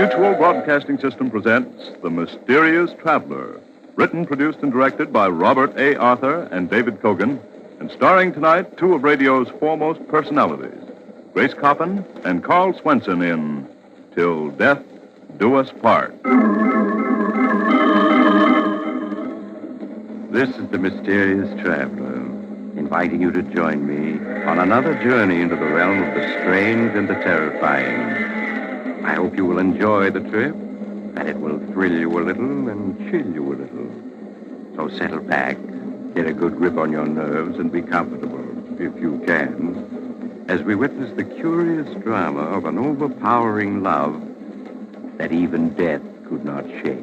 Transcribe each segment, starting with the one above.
Mutual Broadcasting System presents The Mysterious Traveler, written, produced, and directed by Robert A. Arthur and David Cogan, and starring tonight two of radio's foremost personalities, Grace Coppin and Carl Swenson in Till Death Do Us Part. This is The Mysterious Traveler, inviting you to join me on another journey into the realm of the strange and the terrifying. I hope you will enjoy the trip, that it will thrill you a little and chill you a little. So settle back, get a good grip on your nerves, and be comfortable, if you can, as we witness the curious drama of an overpowering love that even death could not shake.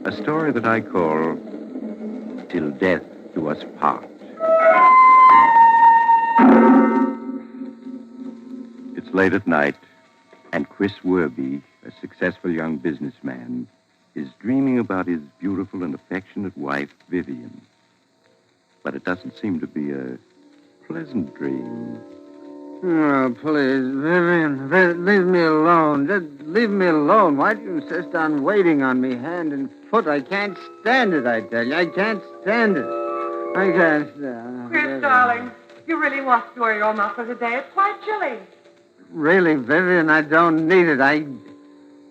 A story that I call Till Death Do Us Part. It's late at night, and Chris Werby, a successful young businessman, is dreaming about his beautiful and affectionate wife, Vivian. But it doesn't seem to be a pleasant dream. Oh, please, Vivian, leave me alone. Just leave me alone. Why do you insist on waiting on me hand and foot? I can't stand it, I tell you. I can't stand it. I can't stand it. Chris, darling, you really must wear your muffler today. It's quite chilly. Really, Vivian, I don't need it. I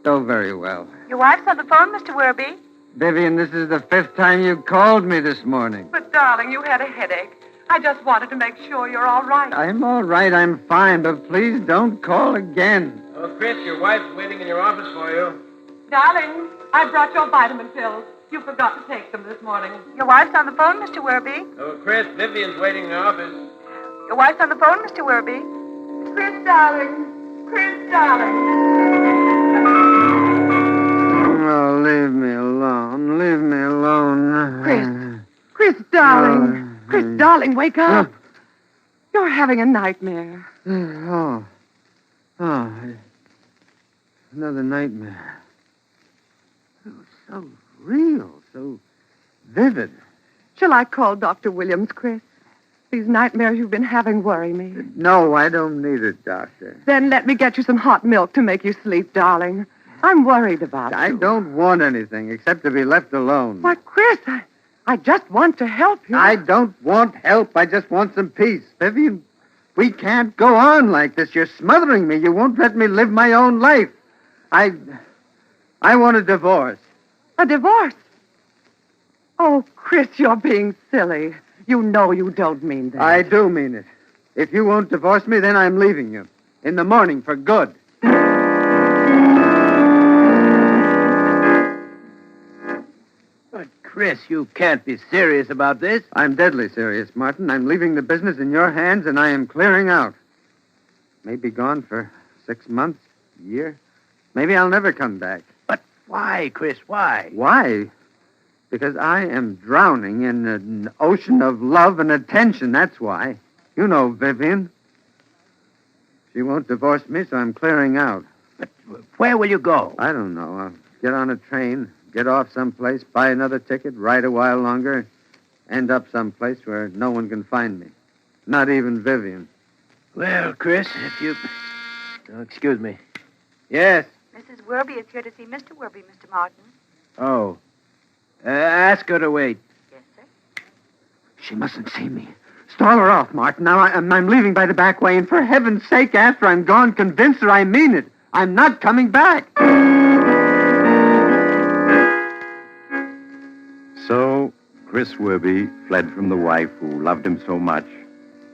do very well. Your wife's on the phone, Mr. Werby. Vivian, this is the 5th time you called me this morning. But, darling, you had a headache. I just wanted to make sure you're all right. I'm all right. I'm fine. But please don't call again. Oh, Chris, your wife's waiting in your office for you. Darling, I brought your vitamin pills. You forgot to take them this morning. Your wife's on the phone, Mr. Werby. Oh, Chris, Vivian's waiting in the office. Your wife's on the phone, Mr. Werby. Chris, darling. Chris, darling. Oh, leave me alone. Leave me alone. Chris, darling. Chris, darling, wake up. You're having a nightmare. Oh, another nightmare. It was so real, so vivid. Shall I call Dr. Williams, Chris? These nightmares you've been having worry me. No, I don't need it, Doctor. Then let me get you some hot milk to make you sleep, darling. I'm worried about you. I don't want anything except to be left alone. Why, Chris, I just want to help you. I don't want help. I just want some peace. Vivian, we can't go on like this. You're smothering me. You won't let me live my own life. I want a divorce. A divorce? Oh, Chris, you're being silly. You know you don't mean that. I do mean it. If you won't divorce me, then I'm leaving you. In the morning, for good. But, Chris, you can't be serious about this. I'm deadly serious, Martin. I'm leaving the business in your hands, and I am clearing out. Maybe gone for 6 months, a year. Maybe I'll never come back. But why, Chris, why? Why? Because I am drowning in an ocean of love and attention, that's why. You know Vivian. She won't divorce me, so I'm clearing out. But where will you go? I don't know. I'll get on a train, get off someplace, buy another ticket, ride a while longer, end up someplace where no one can find me. Not even Vivian. Well, Chris, if you... Oh, excuse me. Yes. Mrs. Werby is here to see Mr. Werby, Mr. Martin. Oh. Ask her to wait. Yes, sir. She mustn't see me. Stall her off, Martin. Now I'm leaving by the back way, and for heaven's sake, after I'm gone, convince her I mean it. I'm not coming back. So, Chris Werby fled from the wife who loved him so much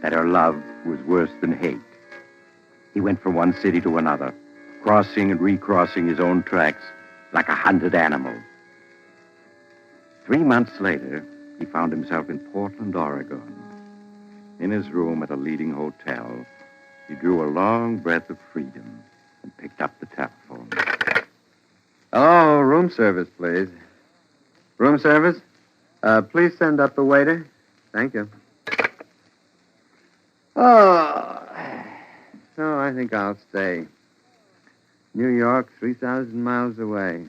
that her love was worse than hate. He went from one city to another, crossing and recrossing his own tracks like a hunted animal. 3 months later, he found himself in Portland, Oregon. In his room at a leading hotel, he drew a long breath of freedom and picked up the telephone. Oh, room service, please. Room service? Please send up the waiter. Thank you. Oh, I think I'll stay. New York, 3,000 miles away.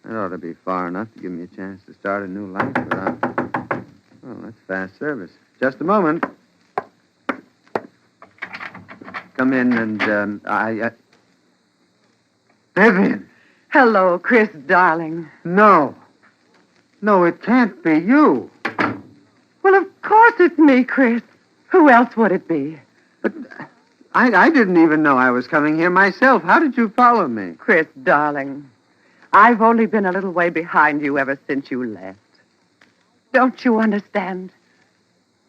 That ought to be far enough to give me a chance to start a new life without... Oh, that's fast service. Just a moment. Come in and, Vivian. Hello, Chris, darling. No. No, it can't be you. Well, of course it's me, Chris. Who else would it be? But I didn't even know I was coming here myself. How did you follow me? Chris, darling, I've only been a little way behind you ever since you left. Don't you understand?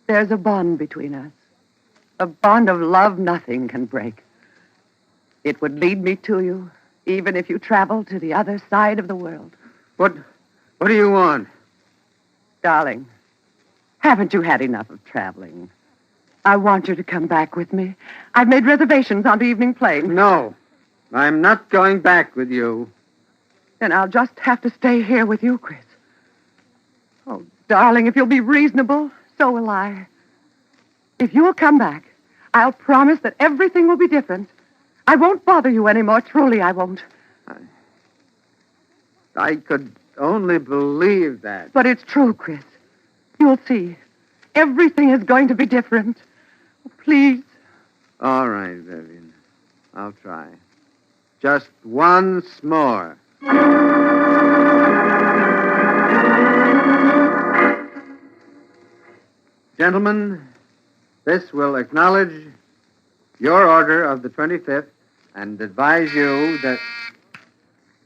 There's a bond between us. A bond of love nothing can break. It would lead me to you, even if you traveled to the other side of the world. What do you want? Darling, haven't you had enough of traveling? I want you to come back with me. I've made reservations on the evening plane. No. I'm not going back with you. Then I'll just have to stay here with you, Chris. Oh, darling, if you'll be reasonable, so will I. If you'll come back, I'll promise that everything will be different. I won't bother you anymore. Truly, I won't. I could only believe that. But it's true, Chris. You'll see. Everything is going to be different. Please. All right, Vivian. I'll try. Just once more. Gentlemen, this will acknowledge your order of the 25th and advise you that...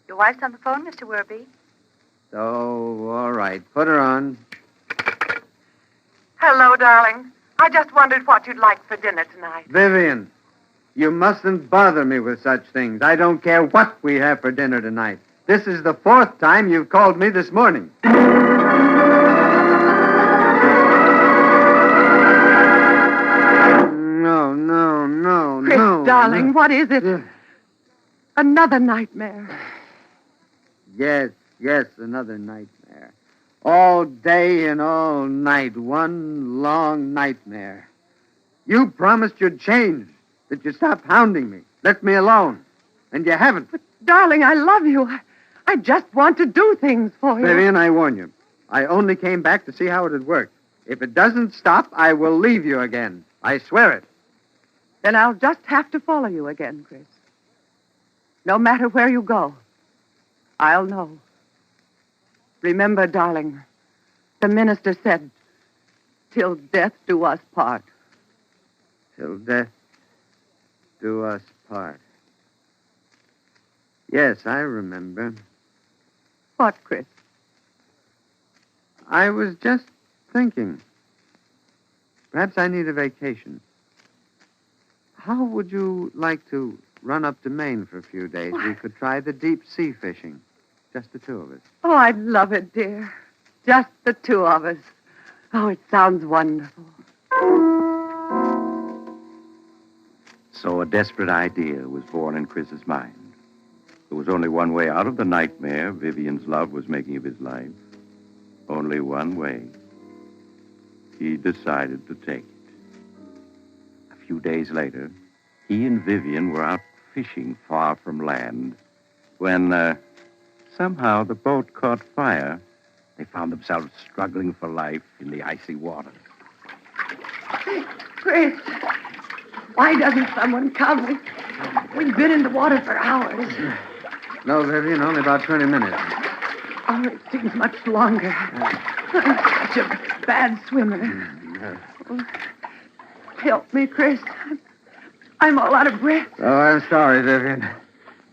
Your wife's on the phone, Mr. Werby. Oh, all right. Put her on. Hello, darling. I just wondered what you'd like for dinner tonight. Vivian, you mustn't bother me with such things. I don't care what we have for dinner tonight. This is the 4th time you've called me this morning. No, Chris, darling, what is it? Yeah. Another nightmare. Yes, another nightmare. All day and all night, one long nightmare. You promised you'd change, that you'd stop hounding me, let me alone. And you haven't. But, darling, I love you. I just want to do things for you. Vivian, I warn you. I only came back to see how it had worked. If it doesn't stop, I will leave you again. I swear it. Then I'll just have to follow you again, Chris. No matter where you go, I'll know. Remember, darling, the minister said, till death do us part. Till death do us part. Yes, I remember. What, Chris? I was just thinking. Perhaps I need a vacation. How would you like to run up to Maine for a few days? What? We could try the deep sea fishing. Just the two of us. Oh, I'd love it, dear. Just the two of us. Oh, it sounds wonderful. So a desperate idea was born in Chris's mind. There was only one way out of the nightmare Vivian's love was making of his life. Only one way. He decided to take it. A few days later, he and Vivian were out fishing far from land when somehow the boat caught fire. They found themselves struggling for life in the icy water. Chris, why doesn't someone come? We've been in the water for hours. No, Vivian, only about 20 minutes. Oh, it seems much longer. I'm such a bad swimmer. Oh, help me, Chris. I'm all out of breath. Oh, I'm sorry, Vivian.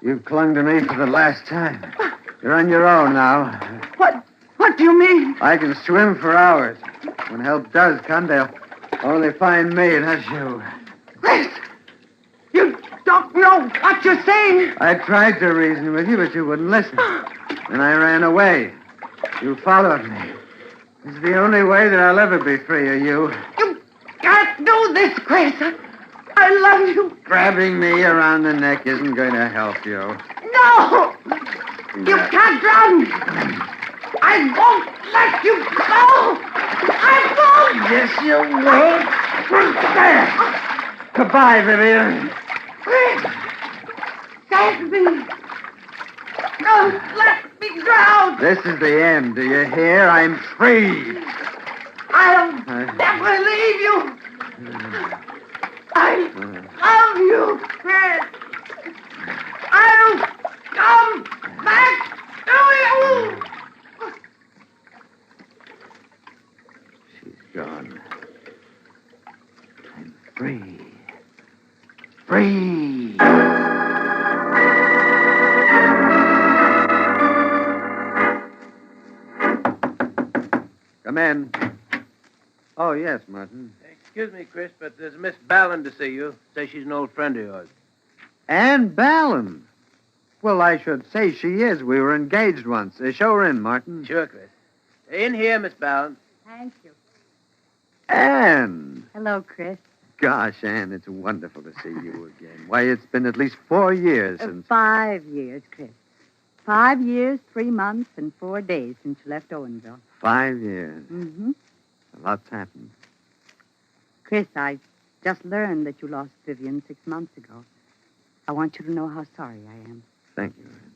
You've clung to me for the last time. You're on your own now. What do you mean? I can swim for hours. When help does come, they'll only find me, not you. Chris, you don't know what you're saying. I tried to reason with you, but you wouldn't listen. And I ran away. You followed me. It's the only way that I'll ever be free of you. You can't do this, Chris. I love you. Grabbing me around the neck isn't going to help you. No! You can't drown me. I won't let you go. I won't. Yes, you will. There. Goodbye, Vivian. Chris, save me. Don't let me drown. This is the end. Do you hear? I'm free. I'll never leave you. I love you, Chris. I'll come back. free. Free. Come in. Oh, yes, Martin. Excuse me, Chris, but there's Miss Ballin to see you. Says she's an old friend of yours. Ann Ballin. Well, I should say she is. We were engaged once. Show her in, Martin. Sure, Chris. In here, Miss Ballin. Thank you. Ann. Hello, Chris. Gosh, Ann, it's wonderful to see you again. Why, it's been at least 4 years since... 5 years, Chris. 5 years, 3 months, and 4 days since you left Owenville. 5 years. Mm-hmm. A lot's happened. Chris, I just learned that you lost Vivian 6 months ago. I want you to know how sorry I am. Thank you, Ann.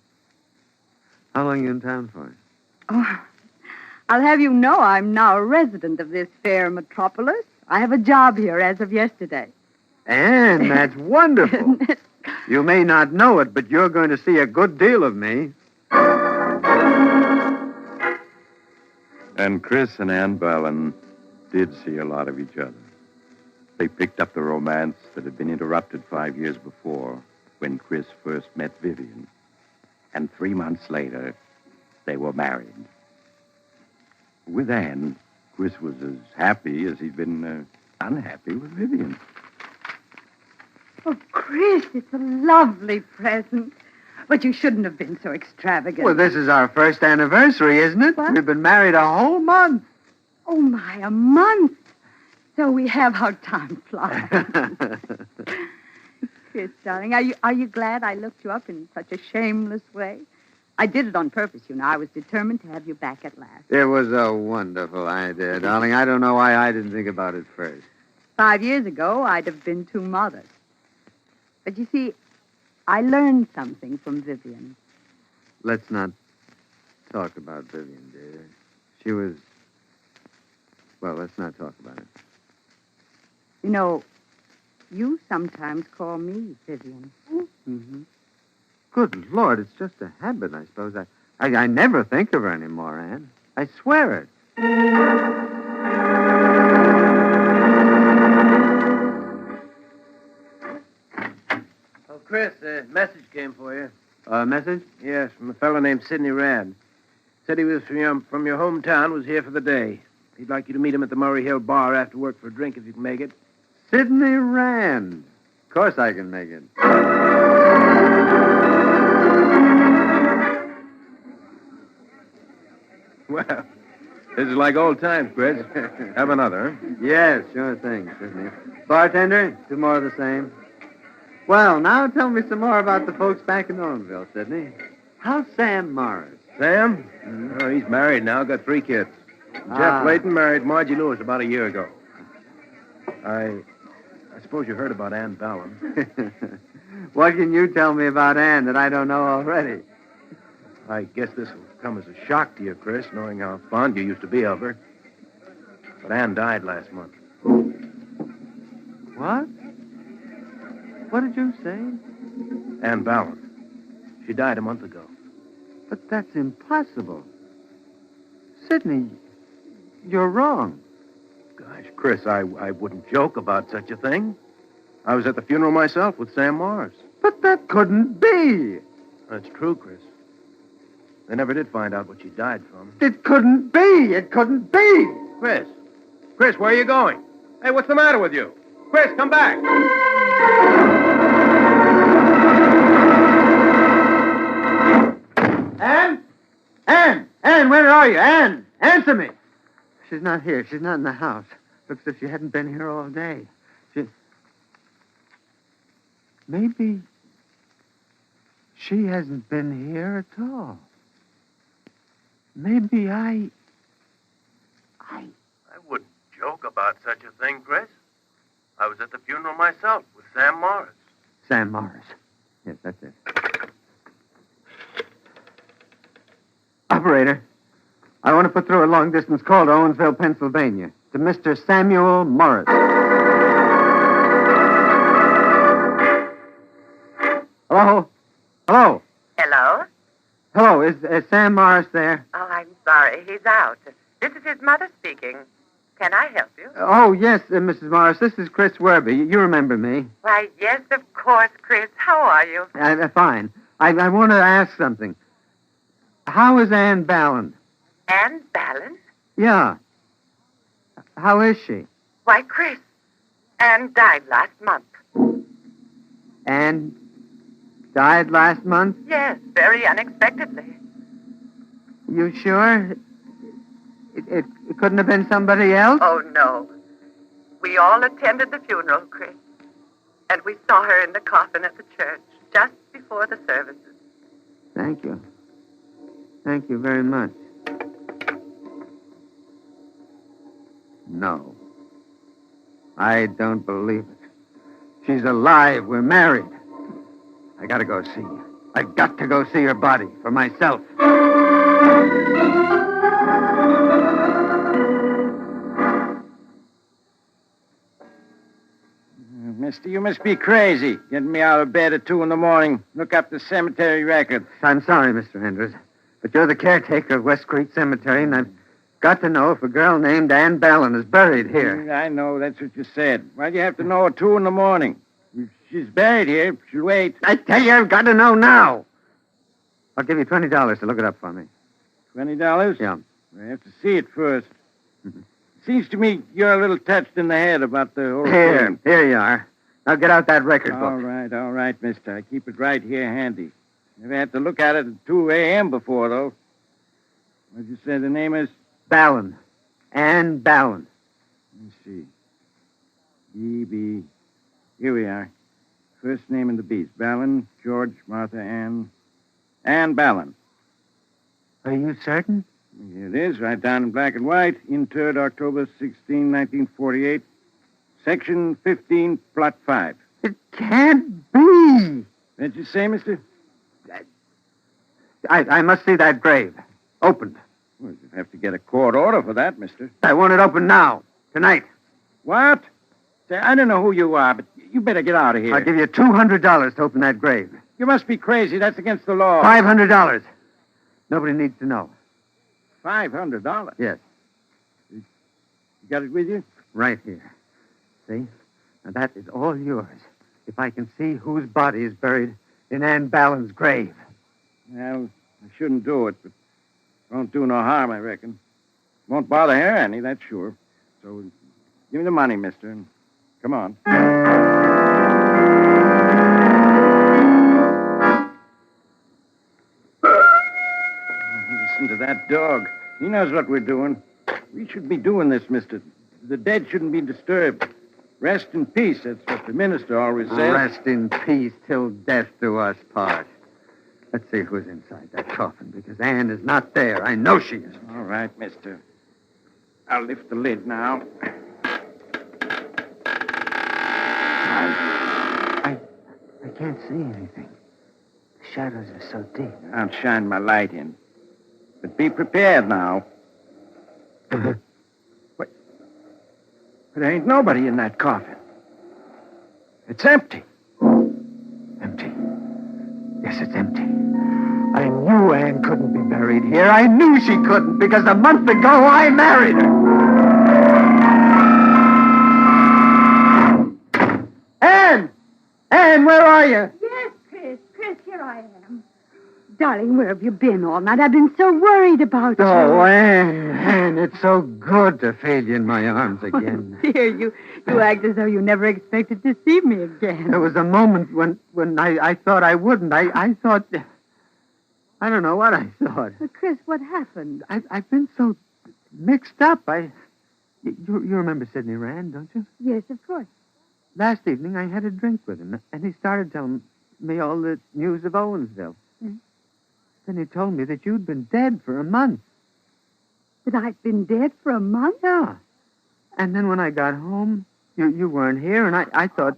How long are you in town for? Oh, I'll have you know I'm now a resident of this fair metropolis. I have a job here as of yesterday. Ann, that's wonderful. You may not know it, but you're going to see a good deal of me. And Chris and Ann Ballin did see a lot of each other. They picked up the romance that had been interrupted 5 years before when Chris first met Vivian. And 3 months later, they were married. With Ann, Chris was as happy as he'd been unhappy with Vivian. Oh, Chris, it's a lovely present. But you shouldn't have been so extravagant. Well, this is our first anniversary, isn't it? What? We've been married a whole month. Oh, my, a month. So we have how time flies. Chris, darling, are you glad I looked you up in such a shameless way? I did it on purpose, you know. I was determined to have you back at last. It was a wonderful idea, darling. I don't know why I didn't think about it first. 5 years ago, I'd have been too modest. But you see, I learned something from Vivian. Let's not talk about Vivian, dear. She was... Well, let's not talk about it. You know, you sometimes call me Vivian. Mm-hmm. Good Lord, it's just a habit, I suppose. I never think of her anymore, Ann. I swear it. Oh, Chris, a message came for you. A message? Yes, from a fellow named Sidney Rand. Said he was from your hometown, was here for the day. He'd like you to meet him at the Murray Hill bar after work for a drink if you can make it. Sidney Rand. Of course I can make it. Well, this is like old times, Chris. Have another, huh? Yes, sure thing, Sidney. Bartender, 2 more of the same. Well, now tell me some more about the folks back in Owenville, Sidney. How's Sam Morris? Sam? Mm-hmm. Oh, he's married now, got 3 kids. Ah. Jeff Layton married Margie Lewis about a year ago. I suppose you heard about Ann Ballin. What can you tell me about Ann that I don't know already? I guess this will come as a shock to you, Chris, knowing how fond you used to be of her. But Ann died last month. What? What did you say? Ann Ballin. She died a month ago. But that's impossible. Sidney, you're wrong. Gosh, Chris, I wouldn't joke about such a thing. I was at the funeral myself with Sam Morris. But that couldn't be. That's true, Chris. They never did find out what she died from. It couldn't be. It couldn't be. Chris! Chris, where are you going? Hey, what's the matter with you? Chris, come back! Ann, where are you? Ann, answer me. She's not here. She's not in the house. Looks as if she hadn't been here all day. Maybe she hasn't been here at all. Maybe I wouldn't joke about such a thing, Chris. I was at the funeral myself with Sam Morris. Sam Morris. Yes, that's it. Operator, I want to put through a long-distance call to Owensville, Pennsylvania, to Mr. Samuel Morris. Hello? Hello? Hello? Hello, is Sam Morris there? Oh, I'm sorry. He's out. This is his mother speaking. Can I help you? Oh, yes, Mrs. Morris. This is Chris Werby. You remember me. Why, yes, of course, Chris. How are you? Fine. I want to ask something. How is Ann Ballin? Ann Ballin? Yeah. How is she? Why, Chris, Ann died last month. Ann died last month? Yes, very unexpectedly. You sure? It couldn't have been somebody else? Oh, no. We all attended the funeral, Chris. And we saw her in the coffin at the church just before the services. Thank you. Thank you very much. No. I don't believe it. She's alive. We're married. I gotta go see her. I got to go see her body for myself. Mister, you must be crazy. Getting me out of bed at 2 in the morning. Look up the cemetery record. I'm sorry, Mr. Henders, but you're the caretaker of West Creek Cemetery, and I've got to know if a girl named Ann Ballin is buried here. I know, that's what you said. Why'd you have to know at 2 in the morning? If she's buried here, she'll wait. I tell you, I've got to know now. I'll give you $20 to look it up for me. $20? Yeah. I have to see it first. Seems to me you're a little touched in the head about the whole thing. Here you are. Now get out that record book. All right, mister. I keep it right here handy. Never had to look at it at 2 a.m. before, though. What'd you say the name is? Ballin. Ann Ballin. Let me see. B.B. Here we are. First name in the beast. Ballin, George, Martha, Ann. Ann Ballin. Are you certain? Here it is, right down in black and white. Interred October 16, 1948. Section 15, Plot 5. It can't be. What'd you say, mister? I must see that grave. Opened. Well, you'd have to get a court order for that, mister. I want it open now. Tonight. What? Say, I don't know who you are, but you better get out of here. I'll give you $200 to open that grave. You must be crazy. That's against the law. $500. Nobody needs to know. $500? Yes. You got it with you? Right here. See? Now, that is all yours. If I can see whose body is buried in Ann Ballin's grave. Well, I shouldn't do it, but won't do no harm, I reckon. Won't bother her any, that's sure. So give me the money, mister, and come on. Listen to that dog. He knows what we're doing. We should be doing this, mister. The dead shouldn't be disturbed. Rest in peace, that's what the minister always says. Rest in peace till death do us part. Let's see who's inside that coffin, because Ann is not there. I know she isn't. All right, mister. I'll lift the lid now. I can't see anything. The shadows are so deep. I'll shine my light in. But be prepared now. What? But there ain't nobody in that coffin. It's empty. Empty. Yes, it's empty. I knew Ann couldn't be buried here. I knew she couldn't, because a month ago I married her. Ann! Ann, where are you? Yes, Chris. Chris, here I am. Darling, where have you been all night? I've been so worried about you. Oh, Ann, it's so good to feel you in my arms again. Oh, dear, you act as though you never expected to see me again. There was a moment when I thought I wouldn't. I thought... I don't know what I thought. But Chris, what happened? I've been so mixed up. You remember Sidney Rand, don't you? Yes, of course. Last evening I had a drink with him, and he started telling me all the news of Owensville. Hmm? Then he told me that you'd been dead for a month. That I'd been dead for a month? Yeah. And then when I got home, you weren't here, and I thought...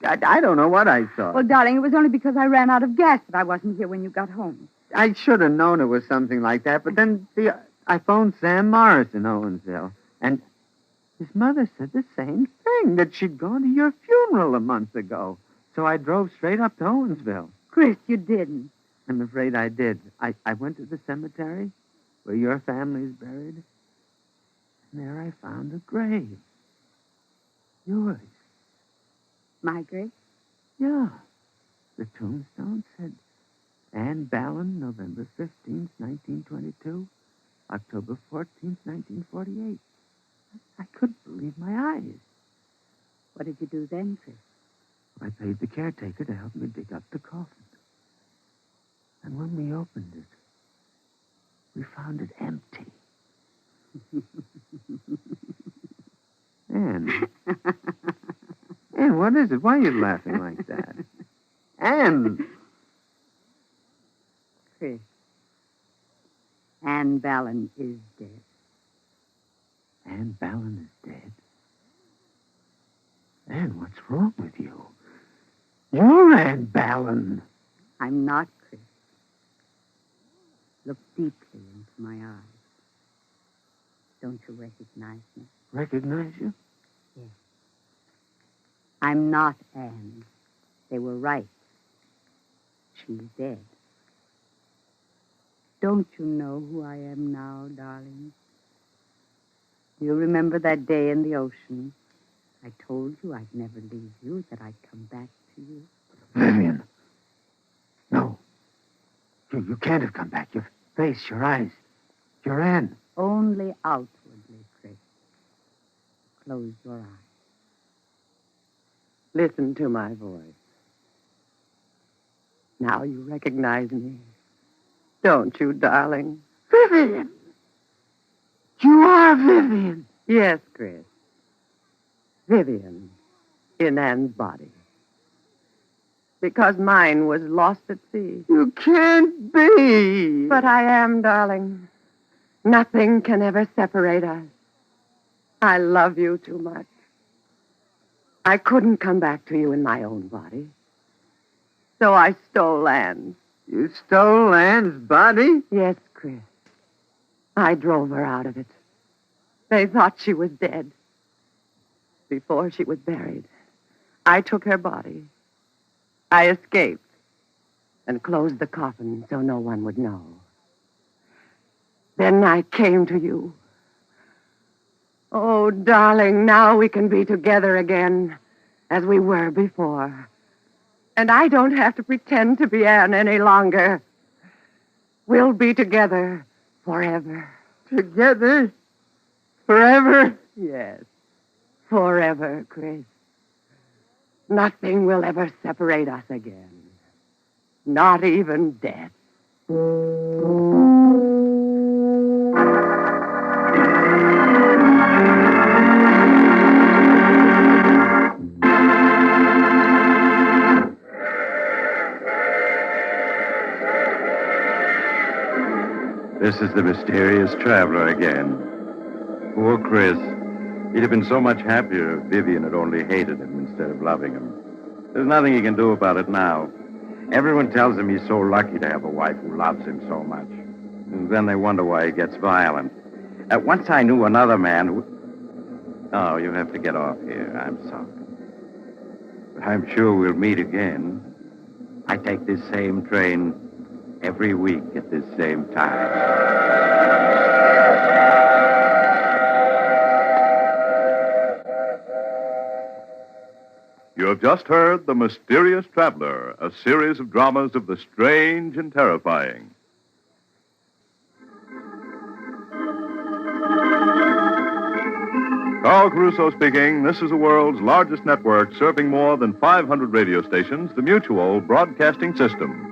I don't know what I thought. Well, darling, it was only because I ran out of gas that I wasn't here when you got home. I should have known it was something like that, but then, see, I phoned Sam Morris in Owensville, and his mother said the same thing, that she'd gone to your funeral a month ago. So I drove straight up to Owensville. Chris, you didn't. I'm afraid I did. I went to the cemetery where your family's buried, And there I found a grave. Yours. My grave? Yeah. The tombstone said, Ann Ballon, November 15th, 1922, October 14th, 1948. I couldn't believe my eyes. What did you do then, Chris? I paid the caretaker to help me dig up the coffin. And when we opened it, we found it empty. Ann. Ann, what is it? Why are you laughing like that? Ann. Chris, Ann Ballon is dead. Ann Ballon is dead? Ann, what's wrong with you? You're Ann Ballon. I'm not, Chris. Look deeply into my eyes. Don't you recognize me? Recognize you? Yes. I'm not Anne. They were right. She's dead. Don't you know who I am now, darling? Do you remember that day in the ocean? I told you I'd never leave you, that I'd come back to you. Vivian. No. You can't have come back. Your face, your eyes. You're Ann. Only outwardly, Chris. Close your eyes. Listen to my voice. Now you recognize me. Don't you, darling? Vivian. You are Vivian. Yes, Chris. Vivian in Ann's body. Because mine was lost at sea. You can't be. But I am, darling. Nothing can ever separate us. I love you too much. I couldn't come back to you in my own body. So I stole Anne's. You stole Ann's body? Yes, Chris. I drove her out of it. They thought she was dead. Before she was buried, I took her body. I escaped and closed the coffin so no one would know. Then I came to you. Oh, darling, now we can be together again as we were before. And I don't have to pretend to be Anne any longer. We'll be together forever. Together? Forever? Yes, forever, Chris. Nothing will ever separate us again. Not even death. This is the mysterious traveler again. Poor Chris. He'd have been so much happier if Vivian had only hated him instead of loving him. There's nothing he can do about it now. Everyone tells him he's so lucky to have a wife who loves him so much. And then they wonder why he gets violent. Once I knew another man who... Oh, you have to get off here. I'm sorry. But I'm sure we'll meet again. I take this same train every week at this same time. You have just heard The Mysterious Traveler, a series of dramas of the strange and terrifying. Carl Caruso speaking. This is the world's largest network serving more than 500 radio stations, the Mutual Broadcasting System.